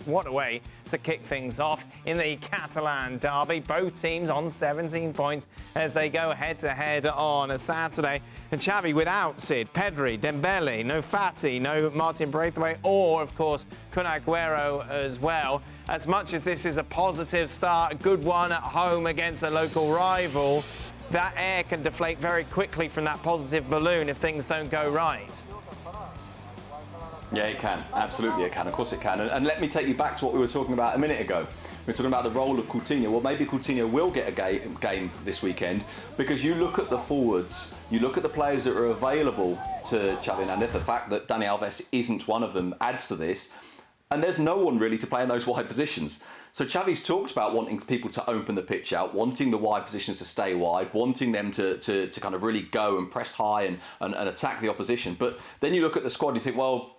what a way to kick things off in the Catalan derby. Both teams on 17 points as they go head-to-head on a Saturday. And Xavi without Sid, Pedri, Dembele, no Fati, no Martin Braithwaite, or, of course, Kun Agüero as well. As much as this is a positive start, a good one at home against a local rival, that air can deflate very quickly from that positive balloon if things don't go right. Yeah, it can. Absolutely, it can. Of course it can. And let me take you back to what we were talking about a minute ago. We were talking about the role of Coutinho. Well, maybe Coutinho will get a game this weekend, because you look at the forwards, you look at the players that are available to Xavi Hernandez. The fact that Dani Alves isn't one of them adds to this. And there's no one really to play in those wide positions. So Xavi's talked about wanting people to open the pitch out, wanting the wide positions to stay wide, wanting them to kind of really go and press high and attack the opposition. But then you look at the squad and you think, well,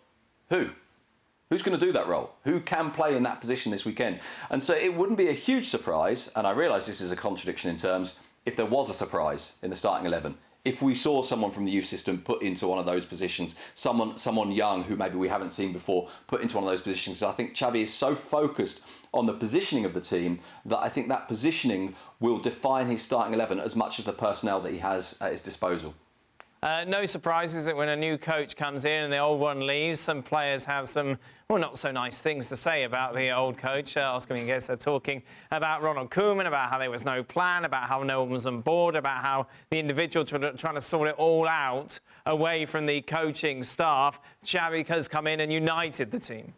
who's going to do that role? Who can play in that position this weekend? And so it wouldn't be a huge surprise, and I realise this is a contradiction in terms, if there was a surprise in the starting 11. If we saw someone from the youth system put into one of those positions, someone young who maybe we haven't seen before put into one of those positions. So I think Xavi is so focused on the positioning of the team that I think that positioning will define his starting 11 as much as the personnel that he has at his disposal. No surprises that when a new coach comes in and the old one leaves, some players have some, well, not so nice things to say about the old coach. Oscar Mingueza talking about Ronald Koeman, about how there was no plan, about how no one was on board, about how the individual trying to sort it all out away from the coaching staff. Xavi has come in and united the team.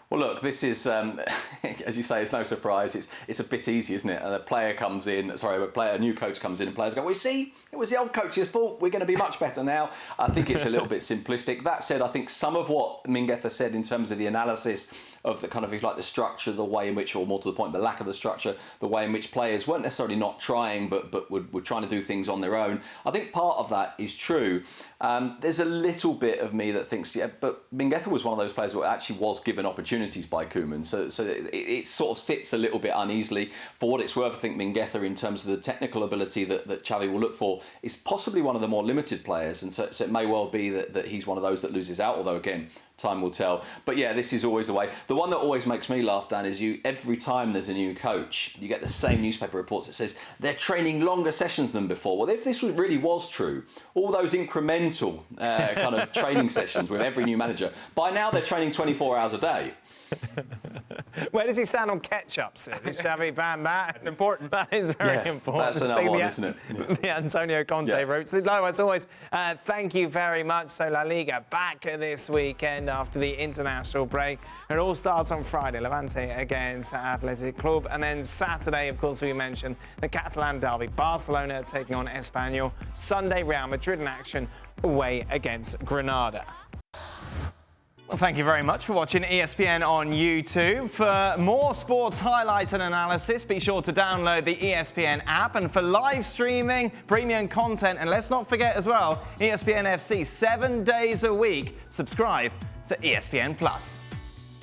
Well, look, this is, as you say, it's no surprise. It's a bit easy, isn't it? And a new coach comes in and players go, well, see, it was the old coach's fault. We're going to be much better now. I think it's a little bit simplistic. That said, I think some of what Mingueza said in terms of the analysis of the kind of, if you like, the structure, the way in which, or more to the point, the lack of the structure, the way in which players weren't necessarily not trying, but were trying to do things on their own. I think part of that is true. There's a little bit of me that thinks, yeah, but Mingueza was one of those players who actually was given opportunities by Koeman. So it sort of sits a little bit uneasily. For what it's worth, I think Mingueza, in terms of the technical ability that Xavi will look for, is possibly one of the more limited players. And so it may well be that he's one of those that loses out, although, again, time will tell. But yeah, this is always the way. The one that always makes me laugh, Dan, is every time there's a new coach, you get the same newspaper reports that says they're training longer sessions than before. Well, if this really was true, all those incremental kind of training sessions with every new manager, by now they're training 24 hours a day. Where does he stand on ketchup, Sid? Is Xavi banned that? It's important. That is very important. That's another one, isn't it? Yeah. The Antonio Conte route. Sid Lowe, as always, thank you very much. So La Liga back this weekend after the international break. It all starts on Friday, Levante against Athletic Club. And then Saturday, of course, we mentioned the Catalan derby. Barcelona taking on Espanyol. Sunday, Real Madrid in action away against Granada. Well, thank you very much for watching ESPN on YouTube. For more sports highlights and analysis, be sure to download the ESPN app. And for live streaming, premium content, and let's not forget as well, ESPN FC 7 days a week. Subscribe to ESPN+.